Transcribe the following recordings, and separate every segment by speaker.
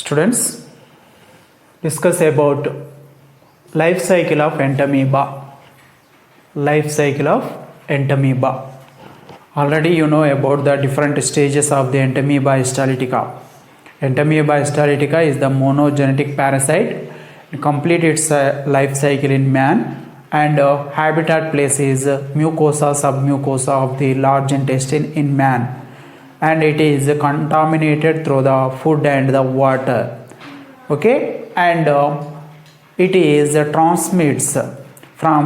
Speaker 1: Students, discuss about life cycle of entamoeba. Life cycle of entamoeba. Already you know about the different stages of the entamoeba histolytica. Entamoeba histolytica is the monogenetic parasite. It completes its life cycle in man, and habitat place is mucosa, submucosa of the large intestine in man, and it is contaminated through the food and the water. Okay, and it is transmits from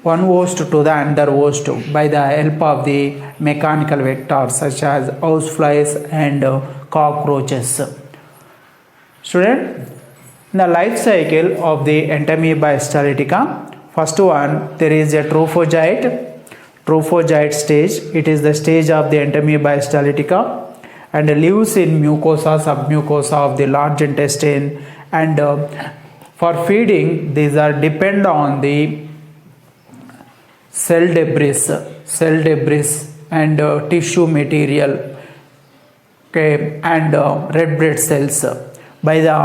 Speaker 1: one host to the another host by the help of the mechanical vectors such as houseflies and cockroaches. Student, in the life cycle of the entamoeba histolytica, first one, there is a trophozoite stage. It is the stage of the entamoeba histolytica and lives in mucosa, submucosa of the large intestine, and for feeding these are depend on the cell debris and tissue material, okay, and red blood cells. By the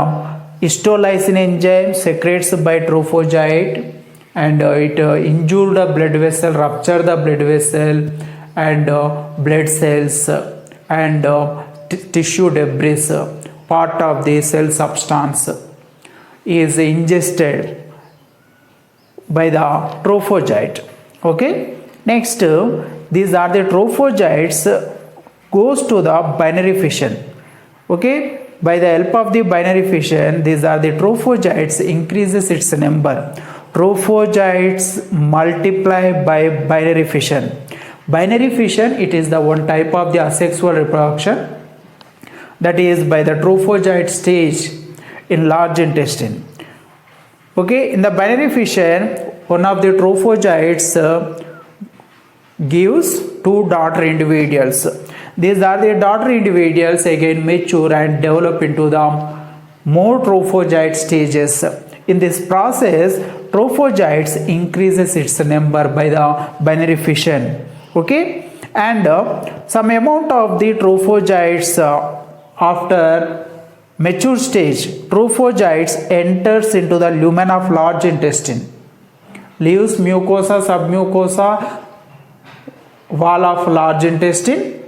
Speaker 1: histolysine enzyme secretes by trophozoite, and it injure the blood vessel, rupture the blood vessel, and blood cells and tissue debris, part of the cell substance is ingested by the trophozoite. Okay, next these are the trophozoites goes to the binary fission. Okay, by the help of the binary fission, these are the trophozoites increases its number. Trophozoites multiply by binary fission. Binary fission, it is the one type of the asexual reproduction, that is by the trophozoite stage in large intestine. Okay, in the binary fission, one of the trophozoites gives two daughter individuals. These are the daughter individuals again mature and develop into the more trophozoite stages. In this process, trophozoites increases its number by the binary fission. Okay, and some amount of the trophozoites after mature stage, trophozoites enters into the lumen of large intestine, leaves mucosa, submucosa, wall of large intestine,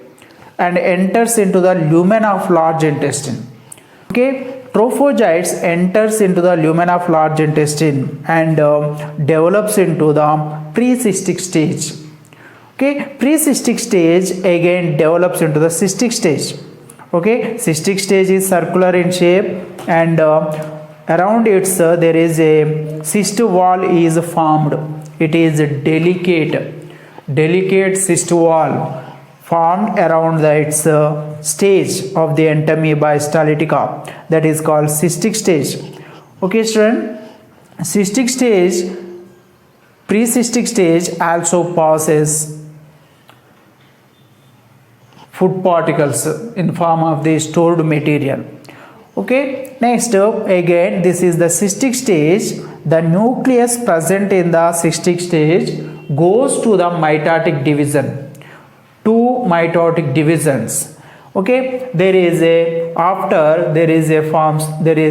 Speaker 1: and enters into the lumen of large intestine. Okay, trophozoites enters into the lumen of large intestine and develops into the pre-cystic stage. Okay, pre-cystic stage again develops into the cystic stage. Okay, cystic stage is circular in shape, and around it there is a cyst wall is formed. It is a delicate cyst wall formed around its stage of the entamoeba histolytica, that is called cystic stage. Okay, student, cystic stage, pre-cystic stage also passes food particles in form of the stored material. Okay, next again this is the cystic stage. The nucleus present in the cystic stage goes to the mitotic division. Two mitotic divisions. Okay, there is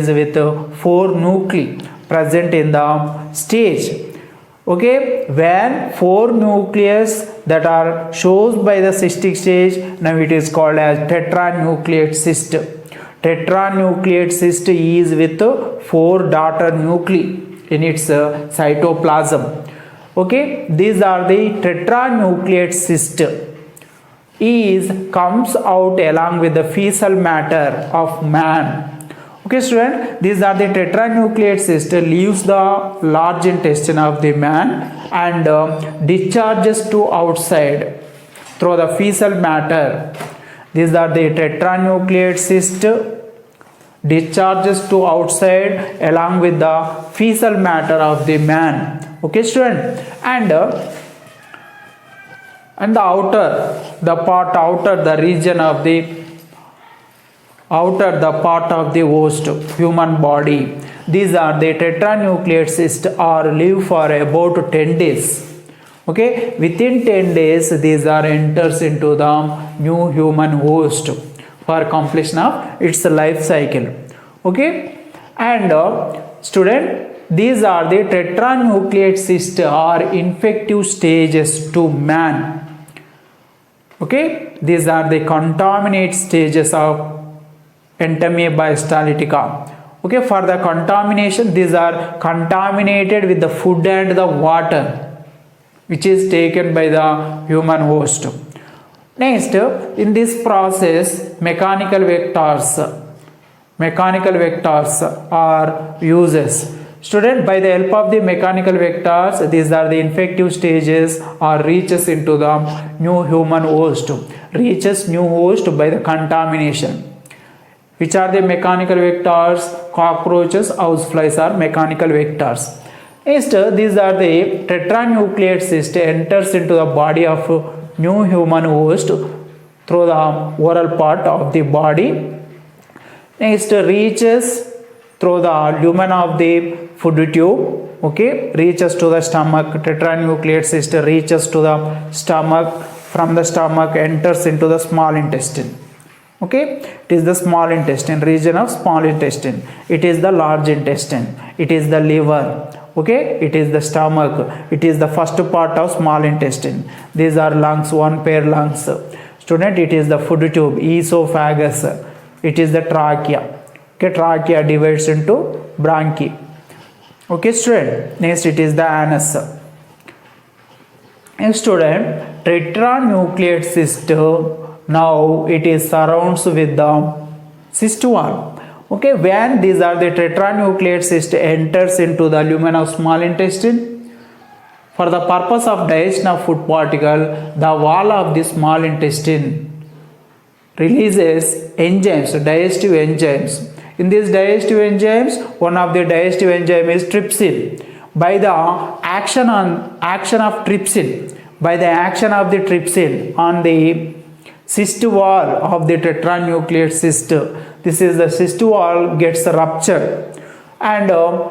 Speaker 1: with 4 nuclei present in the stage. Okay, when 4 nucleus that are shown by the cystic stage, now it is called as tetranucleate cyst. Tetranucleate cyst is with 4 daughter nuclei in its cytoplasm. Okay, these are the tetranucleate cyst comes out along with the fecal matter of man. Okay, student, these are the tetranucleate cyst leaves the large intestine of the man and discharges to outside through the fecal matter. These are the tetranucleate cyst discharges to outside along with the fecal matter of the man. Okay, student, and the region of the part of the host human body. These are the tetranucleate cyst or live for about 10 days. Okay, within 10 days these are enters into the new human host for completion of its life cycle. Okay, and student, these are the tetranucleate cysts or infective stages to man. Okay, these are the contaminate stages of Entamoeba histolytica. Okay, for the contamination, these are contaminated with the food and the water which is taken by the human host. Next, in this process, mechanical vectors are uses. Student, by the help of the mechanical vectors, these are the infective stages or reaches into the new human host, reaches new host by the contamination. Which are the mechanical vectors? Cockroaches, houseflies are mechanical vectors. Next, these are the tetranucleate cyst enters into the body of new human host through the oral part of the body. Next, reaches through the lumen of the food tube. Okay, reaches to the stomach. Tetranucleate cyst reaches to the stomach. From the stomach enters into the small intestine. Okay, it is the small intestine, region of small intestine. It is the large intestine. It is the liver. Okay, it is the stomach. It is the first part of small intestine. These are lungs, one pair lungs. Student, it is the food tube, esophagus. It is the trachea. Okay, trachea divides into bronchi. Okay, student. Next, it is the anus. Next, student, tetranucleate cyst. Now it is surrounds with the cyst wall. Okay, when these are the tetranucleate cyst enters into the lumen of small intestine, for the purpose of digestion of food particle, the wall of the small intestine releases enzymes, digestive enzymes. In these digestive enzymes, one of the digestive enzyme is trypsin. By the action of trypsin on the cyst wall of the tetranucleate cyst, this is the cyst wall gets ruptured, and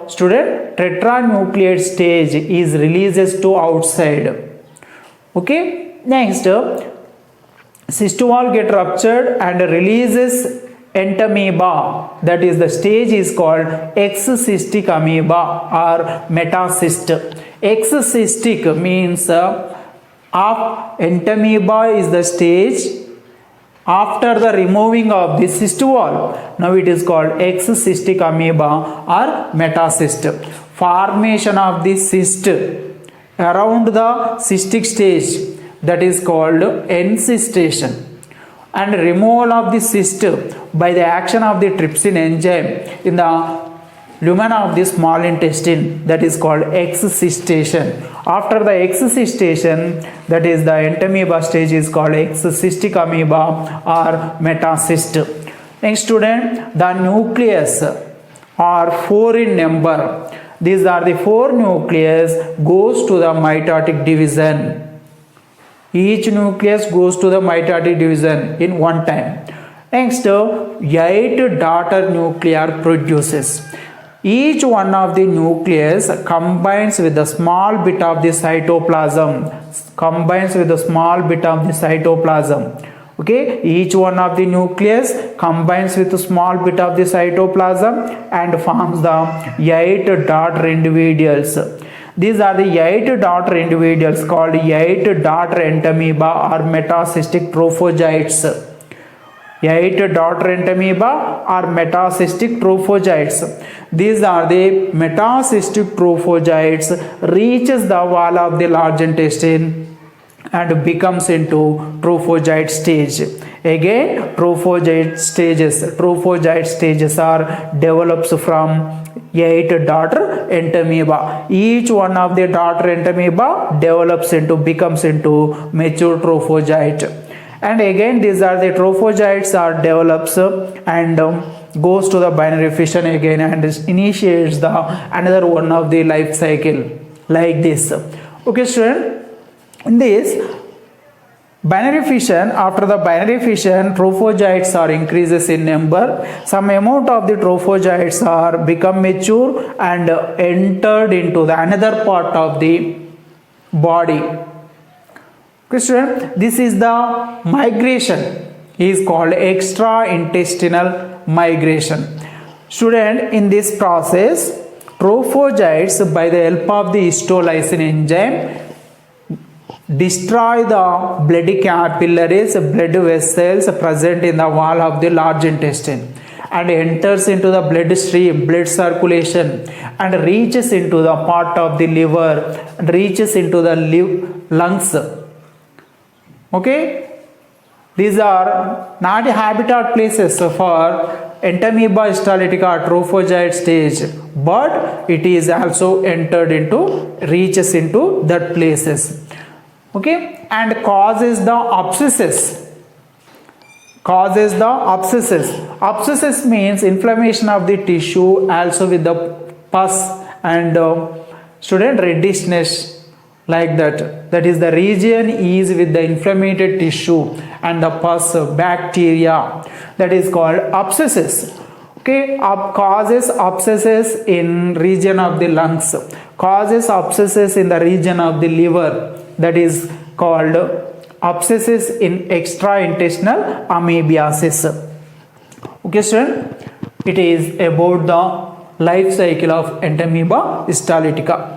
Speaker 1: student, tetranucleate stage is releases to outside. Okay, next, cyst wall get ruptured and releases entamoeba. That is the stage is called exocystic amoeba or metacyst. Exocystic means of entamoeba is the stage after the removing of the cyst wall. Now it is called exocystic amoeba or metacyst. Formation of the cyst around the cystic stage, that is called encystation, and removal of the cyst by the action of the trypsin enzyme in the lumen of the small intestine, that is called exocystation. After the exocystation, that is the entamoeba stage, is called exocystic amoeba or metacyst. Next, student, the nucleus are 4 in number. These are the 4 nucleus goes to the mitotic division. Each nucleus goes to the mitotic division in one time. Next, 8 daughter nuclei produces. Each one of the nucleus combines with a small bit of the cytoplasm. Okay, each one of the nucleus combines with a small bit of the cytoplasm and forms the 8 daughter individuals. These are the 8 daughter individuals called 8 daughter entamoeba or metacystic trophozoites. 8 daughter entamoeba or metacystic trophozoites. These are the metacystic trophozoites reaches the wall of the large intestine and becomes into trophozoite stage. Again, trophozoite stages are develops from 8 daughter entamoeba. Each one of the daughter entamoeba becomes into mature trophozoite. And again, these are the trophozoites are develops and goes to the binary fission again and initiates the another one of the life cycle like this. Okay, student, in this binary fission, after the binary fission, trophozoites are increases in number. Some amount of the trophozoites are become mature and entered into the another part of the body. Question, this is the migration is called extra intestinal migration. Student, in this process, trophozoites by the help of the histolysin enzyme destroy the blood capillaries, blood vessels present in the wall of the large intestine and enters into the bloodstream, blood circulation, and reaches into the part of the liver and reaches into the lungs. Okay, these are not habitat places for Entamoeba histolytica trophozoite stage, but it is also entered into, reaches into that places. Okay, and causes the abscesses. Causes the abscesses. Abscesses means inflammation of the tissue, also with the pus and student reddishness, like that. That is, the region is with the inflamed tissue and the pus bacteria, that is called abscesses. Okay, causes abscesses in region of the lungs, causes abscesses in the region of the liver, that is called abscesses in extraintestinal amoebiasis. Okay student, it is about the life cycle of Entamoeba histolytica.